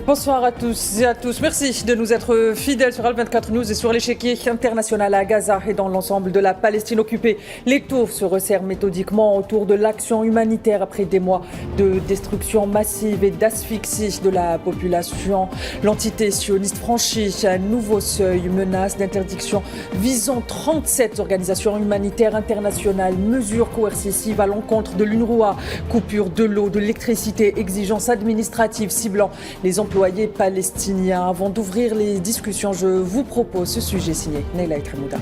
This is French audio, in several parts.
Bonsoir à tous et à tous. Merci de nous être fidèles sur Al24 News et sur l'échiquier international à Gaza et dans l'ensemble de la Palestine occupée. Les tours se resserrent méthodiquement autour de l'action humanitaire après des mois de destruction massive et d'asphyxie de la population. L'entité sioniste franchit un nouveau seuil, menace d'interdiction visant 37 organisations humanitaires internationales, mesures coercitives à l'encontre de l'UNRWA, coupure de l'eau, de l'électricité, exigences administratives ciblant les employés palestiniens. Avant d'ouvrir les discussions, je vous propose ce sujet signé Neila Ekremouda.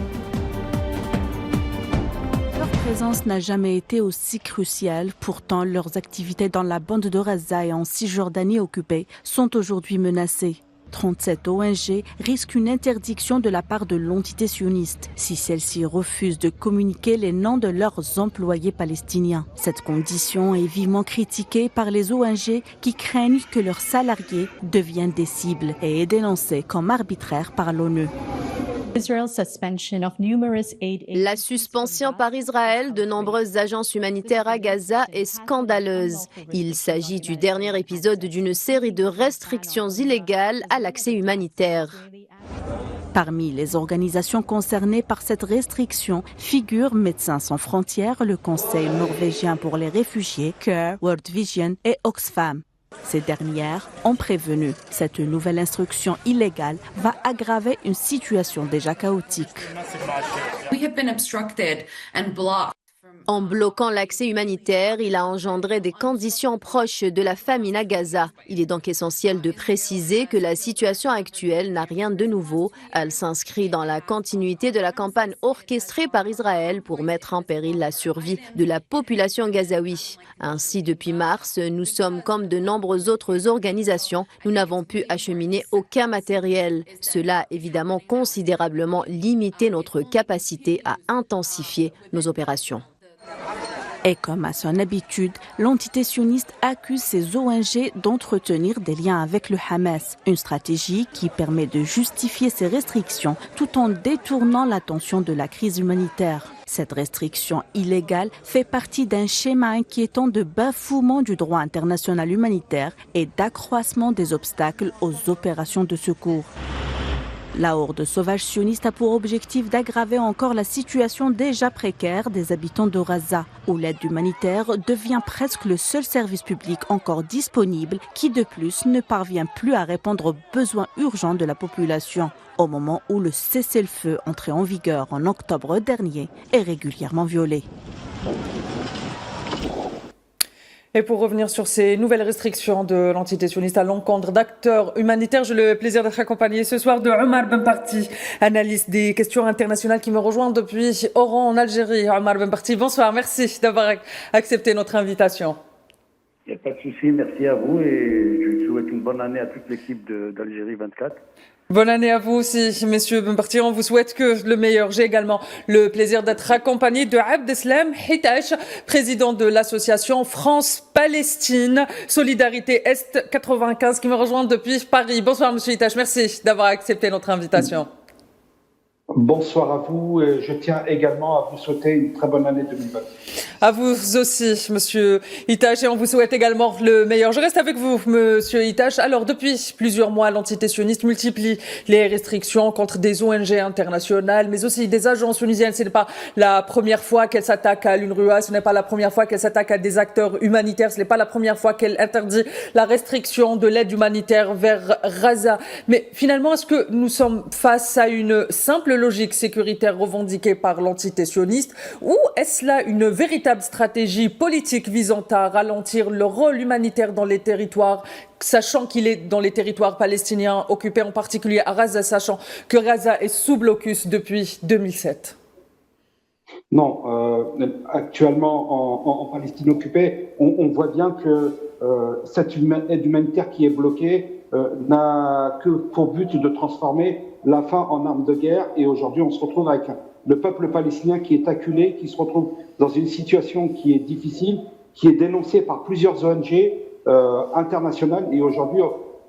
Leur présence n'a jamais été aussi cruciale. Pourtant, leurs activités dans la bande de Gaza et en Cisjordanie occupée sont aujourd'hui menacées. 37 ONG risquent une interdiction de la part de l'entité sioniste si celle-ci refuse de communiquer les noms de leurs employés palestiniens. Cette condition est vivement critiquée par les ONG qui craignent que leurs salariés deviennent des cibles et est dénoncée comme arbitraire par l'ONU. La suspension par Israël de nombreuses agences humanitaires à Gaza est scandaleuse. Il s'agit du dernier épisode d'une série de restrictions illégales à l'accès humanitaire. Parmi les organisations concernées par cette restriction figurent Médecins sans frontières, le Conseil norvégien pour les réfugiés, CARE, World Vision et Oxfam. Ces dernières ont prévenu. Cette nouvelle instruction illégale va aggraver une situation déjà chaotique. En bloquant l'accès humanitaire, il a engendré des conditions proches de la famine à Gaza. Il est donc essentiel de préciser que la situation actuelle n'a rien de nouveau. Elle s'inscrit dans la continuité de la campagne orchestrée par Israël pour mettre en péril la survie de la population gazaoui. Ainsi, depuis mars, nous sommes comme de nombreuses autres organisations. Nous n'avons pu acheminer aucun matériel. Cela a évidemment considérablement limité notre capacité à intensifier nos opérations. Et comme à son habitude, l'entité sioniste accuse ces ONG d'entretenir des liens avec le Hamas, une stratégie qui permet de justifier ces restrictions tout en détournant l'attention de la crise humanitaire. Cette restriction illégale fait partie d'un schéma inquiétant de bafouement du droit international humanitaire et d'accroissement des obstacles aux opérations de secours. La horde sauvage sioniste a pour objectif d'aggraver encore la situation déjà précaire des habitants de Gaza, où l'aide humanitaire devient presque le seul service public encore disponible qui de plus ne parvient plus à répondre aux besoins urgents de la population, au moment où le cessez-le-feu entré en vigueur en octobre dernier est régulièrement violé. Et pour revenir sur ces nouvelles restrictions de l'entité sioniste à l'encontre d'acteurs humanitaires, j'ai le plaisir d'être accompagné ce soir de Omar Benparti, analyste des questions internationales qui me rejoint depuis Oran en Algérie. Omar Benparti, bonsoir, merci d'avoir accepté notre invitation. Il n'y a pas de souci, merci à vous et je souhaite une bonne année à toute l'équipe d'Algérie 24. Bonne année à vous aussi, messieurs Benparti. On vous souhaite que le meilleur. J'ai également le plaisir d'être accompagné de Abdeslam Hitache, président de l'association France-Palestine Solidarité Est 95, qui me rejoint depuis Paris. Bonsoir, monsieur Hitache. Merci d'avoir accepté notre invitation. Bonsoir à vous et je tiens également à vous souhaiter une très bonne année 2020. À vous aussi, monsieur Hitache, et on vous souhaite également le meilleur. Je reste avec vous, monsieur Hitache. Alors, depuis plusieurs mois, l'entité sioniste multiplie les restrictions contre des ONG internationales, mais aussi des agences tunisiennes. Ce n'est pas la première fois qu'elle s'attaque à l'UNRWA, ce n'est pas la première fois qu'elle s'attaque à des acteurs humanitaires, ce n'est pas la première fois qu'elle interdit la restriction de l'aide humanitaire vers Gaza. Mais finalement, est-ce que nous sommes face à une simple logique sécuritaire revendiquée par l'entité sioniste, ou est-ce là une véritable stratégie politique visant à ralentir le rôle humanitaire dans les territoires, sachant qu'il est dans les territoires palestiniens occupés, en particulier à Gaza, sachant que Gaza est sous blocus depuis 2007? Non, actuellement en Palestine occupée, on voit bien que cette aide humanitaire qui est bloquée n'a que pour but de transformer la faim en arme de guerre. Et aujourd'hui, on se retrouve avec le peuple palestinien qui est acculé, qui se retrouve dans une situation qui est difficile, qui est dénoncée par plusieurs ONG internationales. Et aujourd'hui,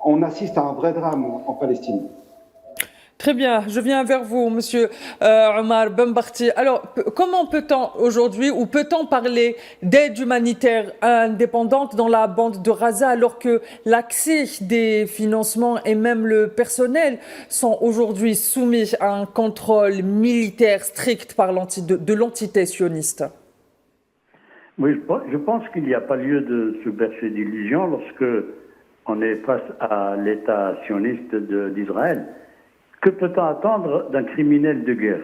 on assiste à un vrai drame en Palestine. Très bien, je viens vers vous, monsieur Omar Benbarti. Alors, comment peut-on aujourd'hui, ou peut-on parler d'aide humanitaire indépendante dans la bande de Gaza alors que l'accès des financements et même le personnel sont aujourd'hui soumis à un contrôle militaire strict par de l'entité sioniste? Oui, je pense qu'il n'y a pas lieu de se bercer d'illusions lorsque on est face à l'État sioniste d'Israël. Que peut-on attendre d'un criminel de guerre?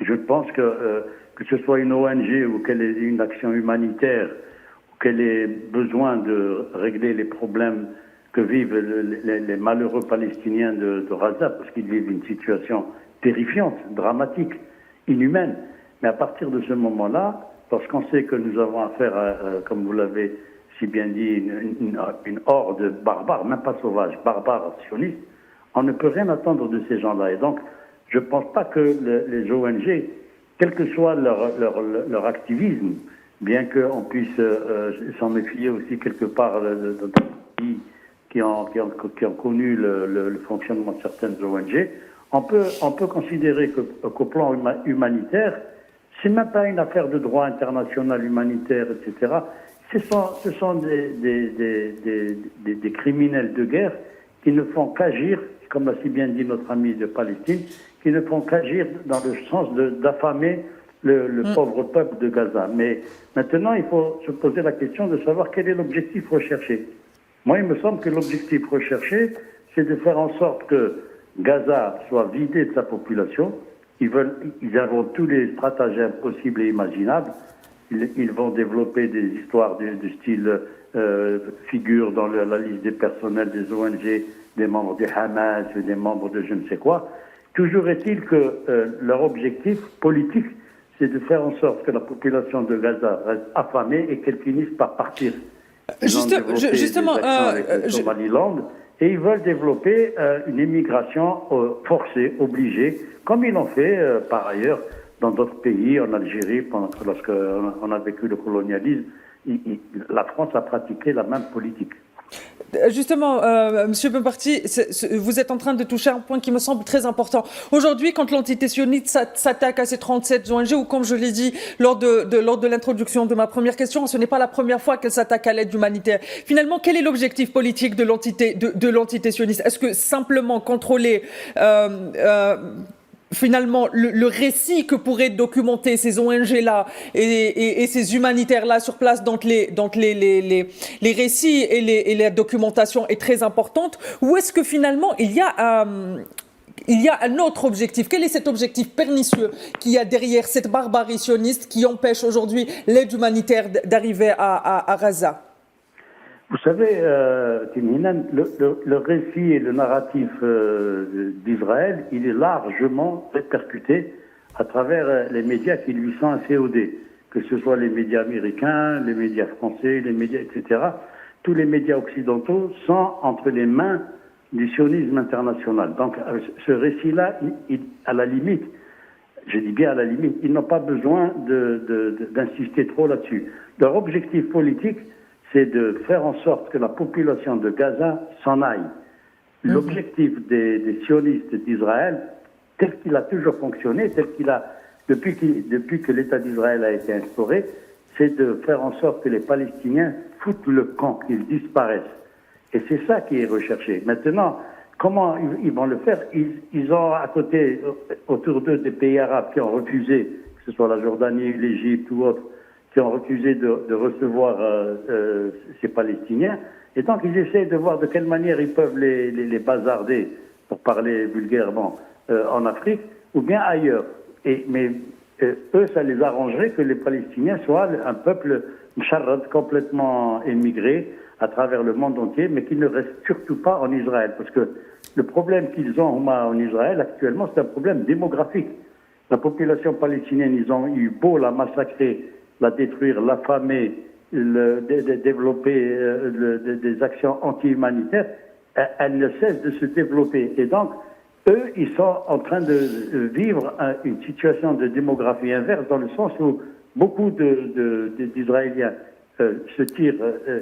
Je pense que ce soit une ONG ou qu'elle ait une action humanitaire, ou qu'elle ait besoin de régler les problèmes que vivent les malheureux Palestiniens de Gaza, parce qu'ils vivent une situation terrifiante, dramatique, inhumaine. Mais à partir de ce moment-là, lorsqu'on sait que nous avons affaire à, comme vous l'avez si bien dit, une horde barbare, même pas sauvage, barbare, sioniste, on ne peut rien attendre de ces gens-là. Et donc, je ne pense pas que les ONG, quel que soit leur activisme, bien qu'on puisse s'en méfier aussi quelque part de pays qui ont connu le fonctionnement de certaines ONG, on peut considérer qu'au plan humanitaire, c'est même pas une affaire de droit international humanitaire, etc. Ce sont des criminels de guerre qui ne font qu'agir, comme l'a si bien dit notre ami de Palestine, qui ne font qu'agir dans le sens d'affamer le pauvre peuple de Gaza. Mais maintenant, il faut se poser la question de savoir quel est l'objectif recherché. Moi, il me semble que l'objectif recherché, c'est de faire en sorte que Gaza soit vidé de sa population. Ils inventent tous les stratagèmes possibles et imaginables. Ils vont développer des histoires de style figure dans la liste des personnels des ONG, des membres du Hamas, des membres de je ne sais quoi. Toujours est-il que leur objectif politique, c'est de faire en sorte que la population de Gaza reste affamée et qu'elle finisse par partir. Justement, avec le Somaliland, et ils veulent développer une immigration forcée, obligée, comme ils l'ont fait par ailleurs dans d'autres pays, en Algérie, lorsqu'on a vécu le colonialisme. La France a pratiqué la même politique. Justement, Monsieur Benbarti, vous êtes en train de toucher un point qui me semble très important. Aujourd'hui, quand l'entité sioniste s'attaque à ces 37 ONG, ou comme je l'ai dit lors de l'introduction de ma première question, ce n'est pas la première fois qu'elle s'attaque à l'aide humanitaire. Finalement, quel est l'objectif politique de l'entité sioniste? Est-ce que simplement contrôler finalement le récit que pourraient documenter ces ONG-là et ces humanitaires-là sur place, donc les récits et la documentation est très importante, ou est-ce que finalement il y a un autre objectif? Quel est cet objectif pernicieux qu'il y a derrière cette barbarie sioniste qui empêche aujourd'hui l'aide humanitaire d'arriver à Gaza? Vous savez, Timinan, le récit et le narratif d'Israël, il est largement répercuté à travers les médias qui lui sont inféodés, que ce soit les médias américains, les médias français, les médias, etc. Tous les médias occidentaux sont entre les mains du sionisme international. Donc, ce récit-là, à la limite, je dis bien à la limite, ils n'ont pas besoin d'insister trop là-dessus. Leur objectif politique, c'est de faire en sorte que la population de Gaza s'en aille. L'objectif des sionistes d'Israël, tel qu'il a toujours fonctionné, depuis que l'État d'Israël a été instauré, c'est de faire en sorte que les Palestiniens foutent le camp, qu'ils disparaissent. Et c'est ça qui est recherché. Maintenant, comment ils vont le faire? Ils ont à côté, autour d'eux, des pays arabes qui ont refusé, que ce soit la Jordanie, l'Égypte ou autre, qui ont refusé de recevoir ces Palestiniens. Et donc, ils essaient de voir de quelle manière ils peuvent les bazarder, pour parler vulgairement, en Afrique, ou bien ailleurs. Mais eux, ça les arrangerait que les Palestiniens soient un peuple mcharrad, complètement émigré à travers le monde entier, mais qui ne reste surtout pas en Israël. Parce que le problème qu'ils ont en Israël actuellement, c'est un problème démographique. La population palestinienne, ils ont eu beau la massacrer, la détruire, l'affamer, développer des actions anti-humanitaires, elle ne cesse de se développer. Et donc, eux, ils sont en train de vivre une situation de démographie inverse, dans le sens où beaucoup d'Israéliens se tirent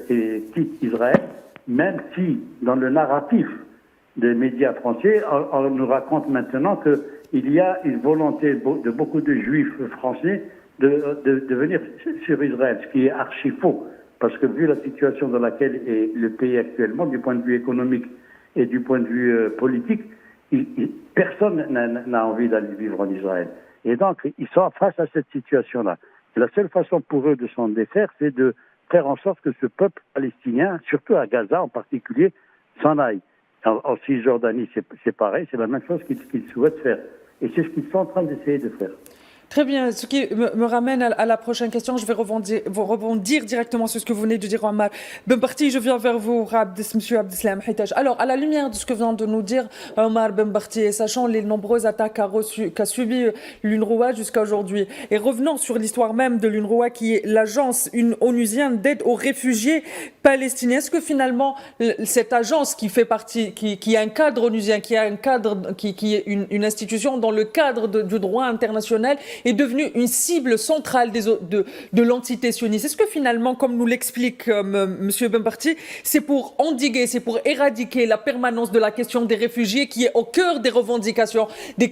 et quittent Israël, même si, dans le narratif des médias français. On nous raconte maintenant qu'il y a une volonté de beaucoup de juifs français de venir sur Israël, ce qui est archi faux. Parce que vu la situation dans laquelle est le pays actuellement, du point de vue économique et du point de vue politique, personne n'a envie d'aller vivre en Israël. Et donc, ils sont face à cette situation-là. Et la seule façon pour eux de s'en défaire, c'est de faire en sorte que ce peuple palestinien, surtout à Gaza en particulier, s'en aille. En Cisjordanie, c'est pareil, c'est la même chose qu'ils souhaitent faire. Et c'est ce qu'ils sont en train d'essayer de faire. Très bien, ce qui me ramène à la prochaine question. Je vais rebondir directement sur ce que vous venez de dire, Omar Ben Barti. Je viens vers vous, Monsieur Abdeslam Haitaj. Alors, à la lumière de ce que vient de nous dire Omar Ben Barti, et sachant les nombreuses attaques qu'a subi l'UNRWA jusqu'à aujourd'hui, et revenant sur l'histoire même de l'UNRWA, qui est l'agence onusienne d'aide aux réfugiés palestiniens, est-ce que finalement, cette agence qui fait partie, qui a un cadre onusien, qui est une institution dans le cadre du droit international, est devenue une cible centrale de l'entité sioniste? Est-ce que finalement, comme nous l'explique M. Ben Barti, c'est pour endiguer, c'est pour éradiquer la permanence de la question des réfugiés qui est au cœur des revendications des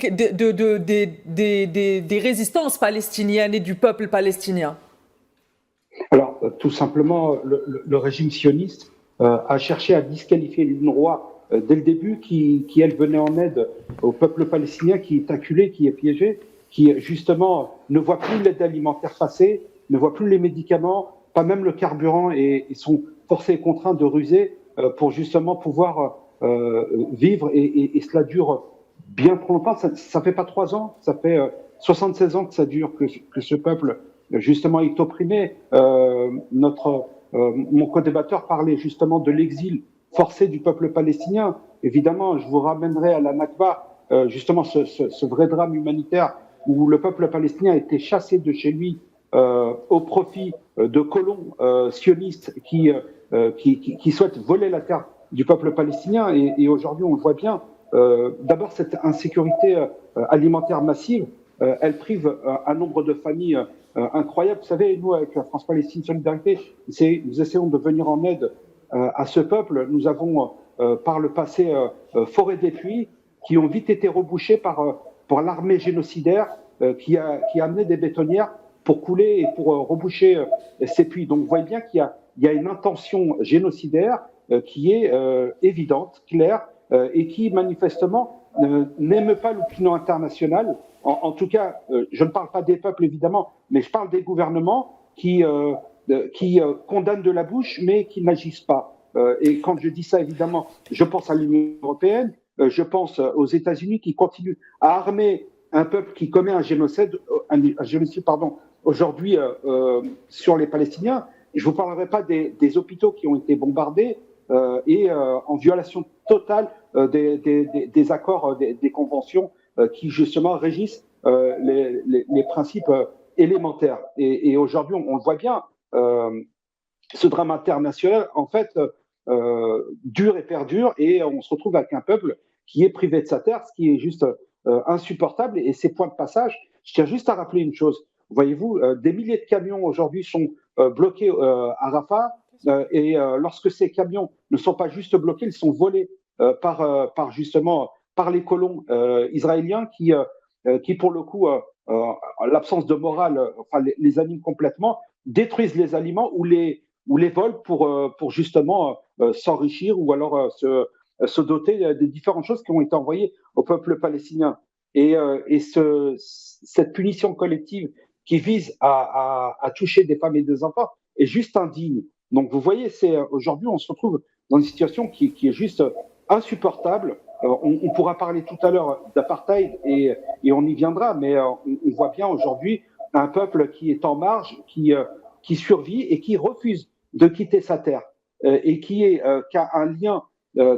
résistances palestiniennes et du peuple palestinien? Alors, tout simplement, le régime sioniste a cherché à disqualifier l'UNRWA dès le début, qui elle venait en aide au peuple palestinien qui est acculé, qui est piégé, qui justement ne voit plus l'aide alimentaire passer, ne voit plus les médicaments, pas même le carburant, et sont forcés et contraints de ruser pour justement pouvoir vivre, et cela dure bien trop longtemps. Ça fait pas 3 ans, ça fait 76 ans que ça dure, que ce peuple justement est opprimé. Mon co-débatteur parlait justement de l'exil forcé du peuple palestinien. Évidemment, je vous ramènerai à la Nakba, justement ce vrai drame humanitaire où le peuple palestinien a été chassé de chez lui au profit de colons sionistes qui souhaitent voler la terre du peuple palestinien. Et aujourd'hui, on le voit bien, d'abord cette insécurité alimentaire massive, elle prive un nombre de familles incroyable. Vous savez, nous, avec la France-Palestine Solidarité, nous essayons de venir en aide à ce peuple. Nous avons, par le passé, foré des puits qui ont vite été rebouchés par l'armée génocidaire qui a amené des bétonnières pour couler et pour reboucher ces puits. Donc, vous voyez bien qu'il y a une intention génocidaire qui est évidente, claire, et qui, manifestement, n'aime pas l'opinion internationale. En tout cas, je ne parle pas des peuples, évidemment, mais je parle des gouvernements qui condamnent de la bouche, mais qui n'agissent pas. Et quand je dis ça, évidemment, je pense à l'Union européenne, je pense aux États-Unis qui continuent à armer un peuple qui commet un génocide aujourd'hui sur les Palestiniens. Je ne vous parlerai pas des hôpitaux qui ont été bombardés et en violation totale des accords, des conventions qui justement régissent les principes élémentaires. Et aujourd'hui, on le voit bien, ce drame international, en fait, dure et perdure, et on se retrouve avec un peuple qui est privé de sa terre, ce qui est juste insupportable. Et ces points de passage, je tiens juste à rappeler une chose. Voyez-vous, des milliers de camions aujourd'hui sont bloqués à Rafah, et lorsque ces camions ne sont pas juste bloqués, ils sont volés par les colons israéliens qui pour le coup, l'absence de morale, les anime complètement, détruisent les aliments ou les volent pour justement s'enrichir ou alors se doter des différentes choses qui ont été envoyées au peuple palestinien. Et cette punition collective qui vise à toucher des femmes et des enfants est juste indigne. Donc vous voyez, aujourd'hui on se retrouve dans une situation qui est juste insupportable. On pourra parler tout à l'heure d'apartheid et on y viendra, mais on voit bien aujourd'hui un peuple qui est en marge, qui survit et qui refuse de quitter sa terre et qui a un lien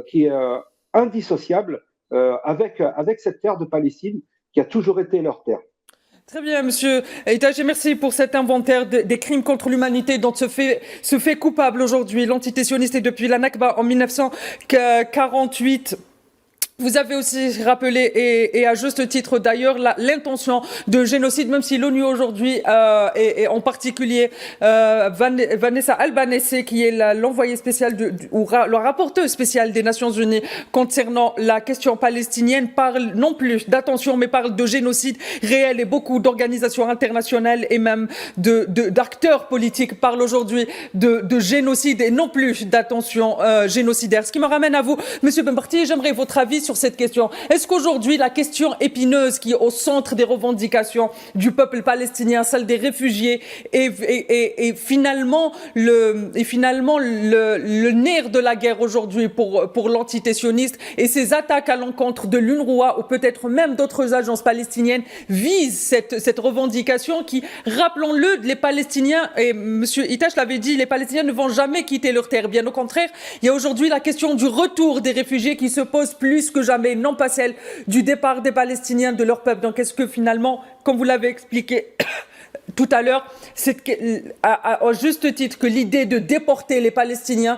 qui est indissociable avec cette terre de Palestine qui a toujours été leur terre. Très bien, Monsieur Haitaj, merci pour cet inventaire des crimes contre l'humanité dont se fait coupable aujourd'hui l'entité sioniste, et depuis la Nakba en 1948. Vous avez aussi rappelé, et à juste titre d'ailleurs, l'intention de génocide, même si l'ONU aujourd'hui, et en particulier Vanessa Albanese, qui est l'envoyée spéciale ou le rapporteur spécial des Nations Unies concernant la question palestinienne, parle non plus d'attention, mais parle de génocide réel, et beaucoup d'organisations internationales et même d'acteurs politiques parlent aujourd'hui de génocide et non plus d'attention génocidaire. Ce qui me ramène à vous, Monsieur Benbarti, j'aimerais votre avis sur cette question. Est-ce qu'aujourd'hui, la question épineuse qui est au centre des revendications du peuple palestinien, celle des réfugiés, est finalement le nerf de la guerre aujourd'hui pour l'entité sioniste, et ces attaques à l'encontre de l'UNRWA ou peut-être même d'autres agences palestiniennes visent cette revendication qui, rappelons-le, les Palestiniens, et M. Itache l'avait dit, les Palestiniens ne vont jamais quitter leur terre. Bien au contraire, il y a aujourd'hui la question du retour des réfugiés qui se pose plus que jamais, non pas celle du départ des Palestiniens de leur peuple. Donc est-ce que finalement, comme vous l'avez expliqué tout à l'heure, à juste titre que l'idée de déporter les Palestiniens,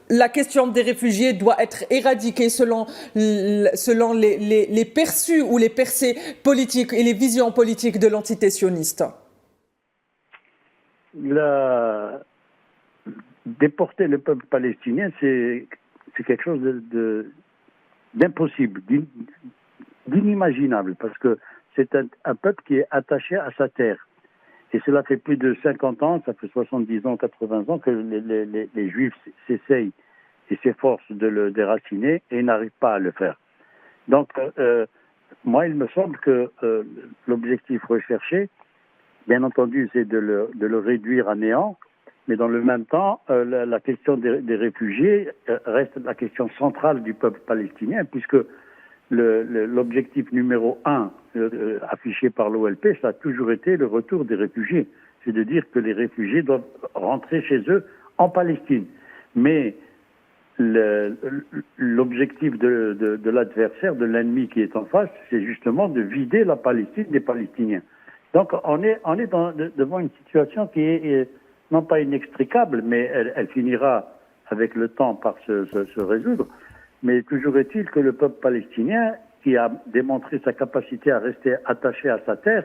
la question des réfugiés doit être éradiquée selon les perçus ou les percées politiques et les visions politiques de l'entité sioniste? Déporter le peuple palestinien, c'est quelque chose d'impossible, d'inimaginable, parce que c'est un peuple qui est attaché à sa terre. Et cela fait plus de 50 ans, ça fait 70 ans, 80 ans que les Juifs s'essayent et s'efforcent de le déraciner et n'arrivent pas à le faire. Donc, moi, il me semble que l'objectif recherché, bien entendu, c'est de le réduire à néant, mais dans le même temps, la question des réfugiés reste la question centrale du peuple palestinien, puisque l'objectif numéro 1 affiché par l'OLP, ça a toujours été le retour des réfugiés. C'est de dire que les réfugiés doivent rentrer chez eux en Palestine. Mais l'objectif de l'adversaire, de l'ennemi qui est en face, c'est justement de vider la Palestine des Palestiniens. Donc on est devant une situation qui est non pas inextricable, mais elle finira avec le temps par se résoudre. Mais toujours est-il que le peuple palestinien, qui a démontré sa capacité à rester attaché à sa terre,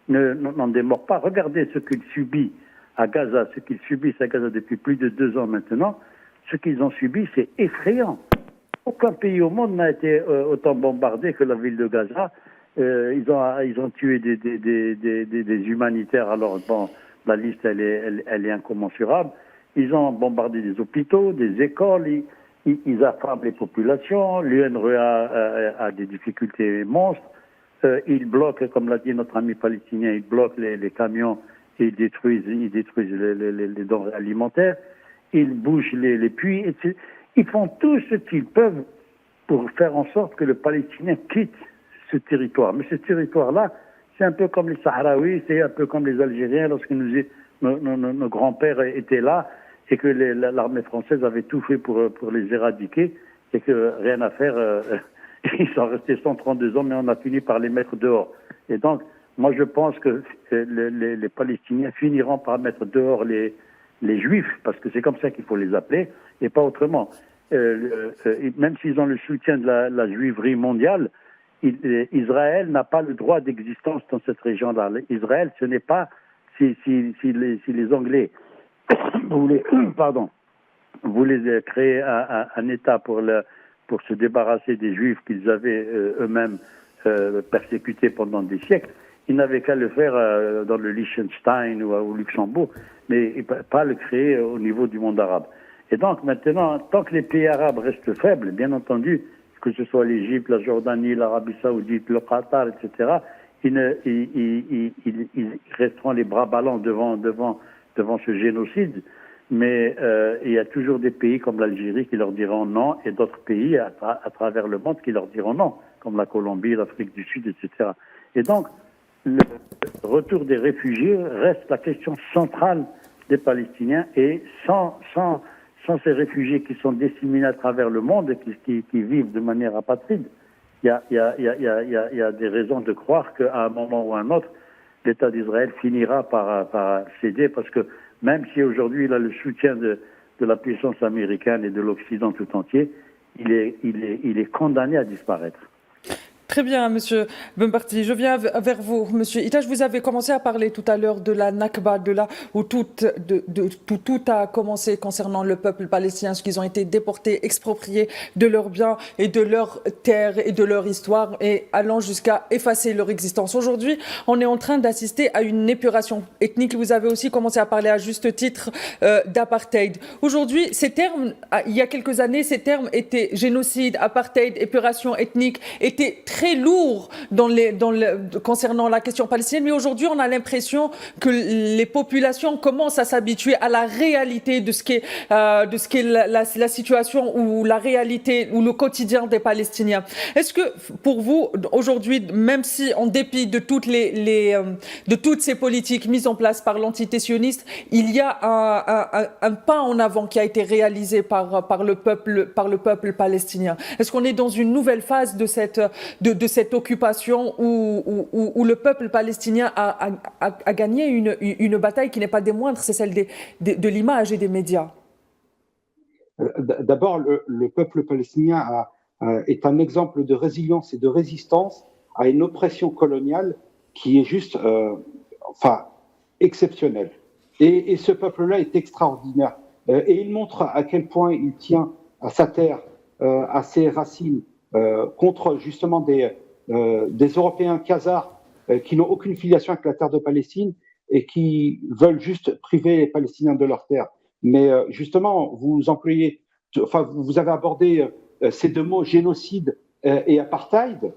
n'en démord pas. Regardez ce qu'il subit à Gaza, ce qu'ils subissent à Gaza depuis plus de 2 ans maintenant. Ce qu'ils ont subi, c'est effrayant. Aucun pays au monde n'a été autant bombardé que la ville de Gaza. Ils ont tué des humanitaires. Alors bon, la liste elle est incommensurable. Ils ont bombardé des hôpitaux, des écoles. Ils affament les populations. L'UNRWA a des difficultés monstres. Ils bloquent, comme l'a dit notre ami palestinien, ils bloquent les camions et ils détruisent les denrées alimentaires. Ils bougent les puits. Ils font tout ce qu'ils peuvent pour faire en sorte que le Palestinien quitte ce territoire. Mais ce territoire-là, c'est un peu comme les Sahraouis, c'est un peu comme les Algériens lorsque nos grands-pères étaient là et que l'armée française avait tout fait pour les éradiquer et que rien à faire, ils sont restés 132 ans, mais on a fini par les mettre dehors. Et donc, moi je pense que les Palestiniens finiront par mettre dehors les Juifs, parce que c'est comme ça qu'il faut les appeler, et pas autrement. Même s'ils ont le soutien de la juiverie mondiale, Israël n'a pas le droit d'existence dans cette région-là. Israël, ce n'est pas si les Anglais voulaient créer un État pour se débarrasser des Juifs qu'ils avaient eux-mêmes persécutés pendant des siècles. Ils n'avaient qu'à le faire dans le Liechtenstein ou au Luxembourg, mais pas le créer au niveau du monde arabe. Et donc maintenant, tant que les pays arabes restent faibles, bien entendu, que ce soit l'Égypte, la Jordanie, l'Arabie Saoudite, le Qatar, etc., ils resteront les bras ballants devant ce génocide. Mais il y a toujours des pays comme l'Algérie qui leur diront non, et d'autres pays à travers le monde qui leur diront non, comme la Colombie, l'Afrique du Sud, etc. Et donc, le retour des réfugiés reste la question centrale des Palestiniens, et sans ces réfugiés qui sont disséminés à travers le monde et qui vivent de manière apatride, il y a des raisons de croire qu'à un moment ou à un autre, l'État d'Israël finira par céder, parce que même si aujourd'hui il a le soutien de la puissance américaine et de l'Occident tout entier, il est condamné à disparaître. Très bien, Monsieur Benparti. Je viens vers vous, Monsieur Itache. Vous avez commencé à parler tout à l'heure de la Nakba, de là où tout a commencé concernant le peuple palestinien, ce qu'ils ont été déportés, expropriés de leurs biens et de leurs terres et de leur histoire, et allant jusqu'à effacer leur existence. Aujourd'hui, on est en train d'assister à une épuration ethnique. Vous avez aussi commencé à parler à juste titre d'apartheid. Aujourd'hui, ces termes, il y a quelques années, ces termes étaient génocide, apartheid, épuration ethnique, étaient très lourd concernant la question palestinienne, mais aujourd'hui on a l'impression que les populations commencent à s'habituer à la réalité de ce qu'est la situation ou la réalité ou le quotidien des Palestiniens. Est-ce que pour vous aujourd'hui, même si en dépit de toutes ces politiques mises en place par l'entité sioniste, il y a un pas en avant qui a été réalisé par le peuple palestinien? Est-ce qu'on est dans une nouvelle phase de cette occupation où le peuple palestinien a gagné une bataille qui n'est pas des moindres, c'est celle de l'image et des médias? D'abord, le peuple palestinien est un exemple de résilience et de résistance à une oppression coloniale qui est juste exceptionnelle. Et ce peuple-là est extraordinaire. Et il montre à quel point il tient à sa terre, à ses racines, contre justement des Européens khazars qui n'ont aucune filiation avec la terre de Palestine et qui veulent juste priver les Palestiniens de leur terre. Mais justement, vous avez abordé ces deux mots, génocide et apartheid.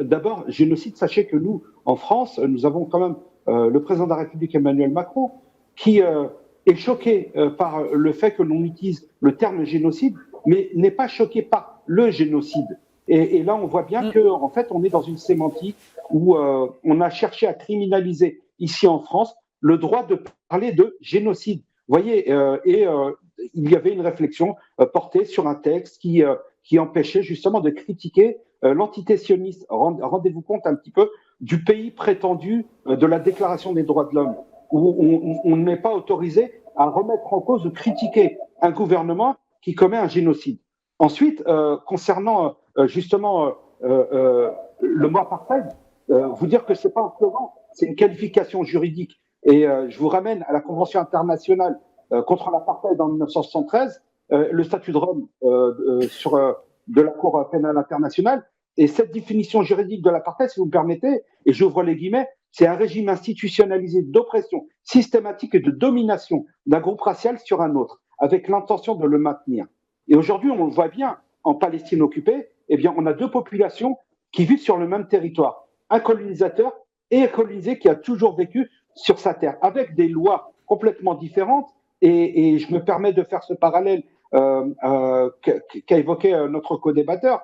D'abord, génocide, sachez que nous, en France, nous avons quand même le président de la République, Emmanuel Macron, qui est choqué par le fait que l'on utilise le terme génocide, mais n'est pas choqué par le génocide. Et là, on voit bien qu'en fait, on est dans une sémantique où on a cherché à criminaliser, ici en France, le droit de parler de génocide. Vous voyez, il y avait une réflexion portée sur un texte qui empêchait justement de critiquer l'entité sioniste. Rendez-vous compte un petit peu du pays prétendu de la Déclaration des droits de l'homme, où on n'est pas autorisé à remettre en cause ou critiquer un gouvernement qui commet un génocide. Ensuite, concernant justement le mot apartheid, vous dire que c'est pas un slogan, c'est une qualification juridique. Et je vous ramène à la Convention internationale contre l'apartheid en 1973, le statut de Rome de la Cour pénale internationale. Et cette définition juridique de l'apartheid, si vous me permettez, et j'ouvre les guillemets, c'est un régime institutionnalisé d'oppression systématique et de domination d'un groupe racial sur un autre, avec l'intention de le maintenir. Et aujourd'hui, on le voit bien, en Palestine occupée, eh bien, on a deux populations qui vivent sur le même territoire, un colonisateur et un colonisé qui a toujours vécu sur sa terre, avec des lois complètement différentes. Et je me permets de faire ce parallèle qu'a évoqué notre co-débatteur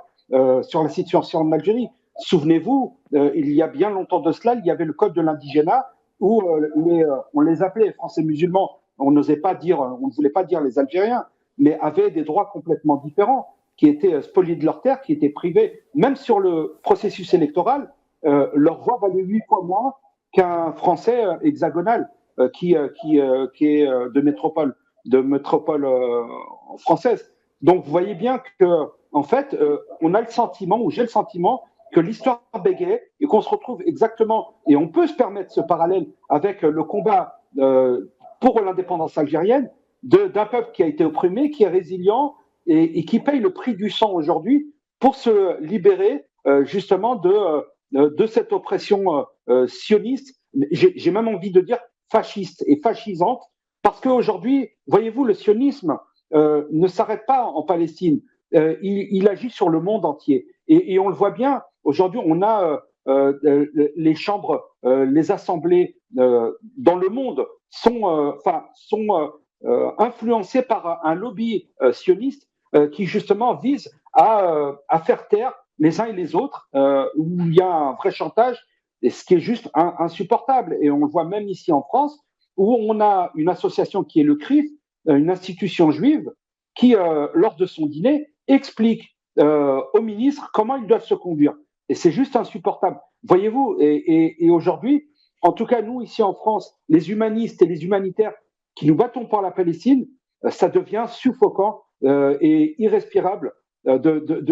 sur la situation en Algérie. Souvenez-vous, il y a bien longtemps de cela, il y avait le code de l'indigénat où on les appelait Français musulmans. On ne voulait pas dire les Algériens, mais avaient des droits complètement différents, qui étaient spoliés de leur terre, qui étaient privés, même sur le processus électoral, leur voix valait 8 fois moins qu'un Français hexagonal qui est de métropole française. Donc vous voyez bien que, en fait, on a le sentiment, ou j'ai le sentiment, que l'histoire bégaye et qu'on se retrouve exactement, et on peut se permettre ce parallèle avec le combat pour l'indépendance algérienne d'un peuple qui a été opprimé, qui est résilient et qui paye le prix du sang aujourd'hui pour se libérer justement de cette oppression sioniste, j'ai même envie de dire fasciste et fascisante, parce qu'aujourd'hui, voyez-vous, le sionisme ne s'arrête pas en Palestine, il agit sur le monde entier. Et on le voit bien, aujourd'hui, on a les chambres, les assemblées dans le monde sont influencées par un lobby sioniste qui justement vise à faire taire les uns et les autres, où il y a un vrai chantage, et ce qui est juste insupportable. Et on le voit même ici en France, où on a une association qui est le CRIF, une institution juive, qui, lors de son dîner, explique aux ministres comment ils doivent se conduire. Et c'est juste insupportable. Voyez-vous, et aujourd'hui, en tout cas nous ici en France, les humanistes et les humanitaires qui nous battons pour la Palestine, ça devient suffocant et irrespirable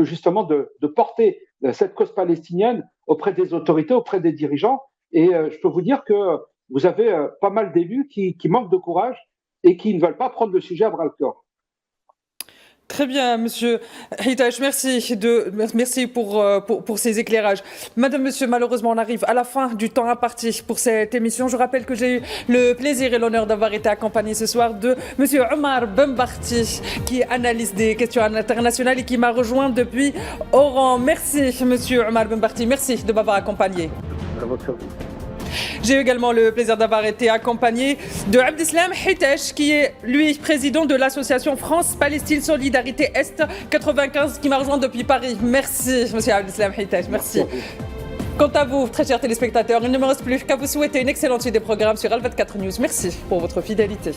justement de porter cette cause palestinienne auprès des autorités, auprès des dirigeants. Et je peux vous dire que vous avez pas mal d'élus qui manquent de courage et qui ne veulent pas prendre le sujet à bras-le-corps. Très bien, Monsieur Hitache, merci pour ces éclairages. Madame, Monsieur, malheureusement, on arrive à la fin du temps imparti pour cette émission. Je rappelle que j'ai eu le plaisir et l'honneur d'avoir été accompagné ce soir de Monsieur Omar Benbarti, qui est analyste des questions internationales et qui m'a rejoint depuis Oran. Merci, Monsieur Omar Benbarti, merci de m'avoir accompagné. À votre service. J'ai également le plaisir d'avoir été accompagné de Abdeslam Hitache, qui est, lui, président de l'association France-Palestine Solidarité Est 95, qui m'a rejoint depuis Paris. Merci, monsieur Abdeslam Hitache, merci. Quant à vous, très chers téléspectateurs, il ne me reste plus qu'à vous souhaiter une excellente suite des programmes sur Al24 News. Merci pour votre fidélité.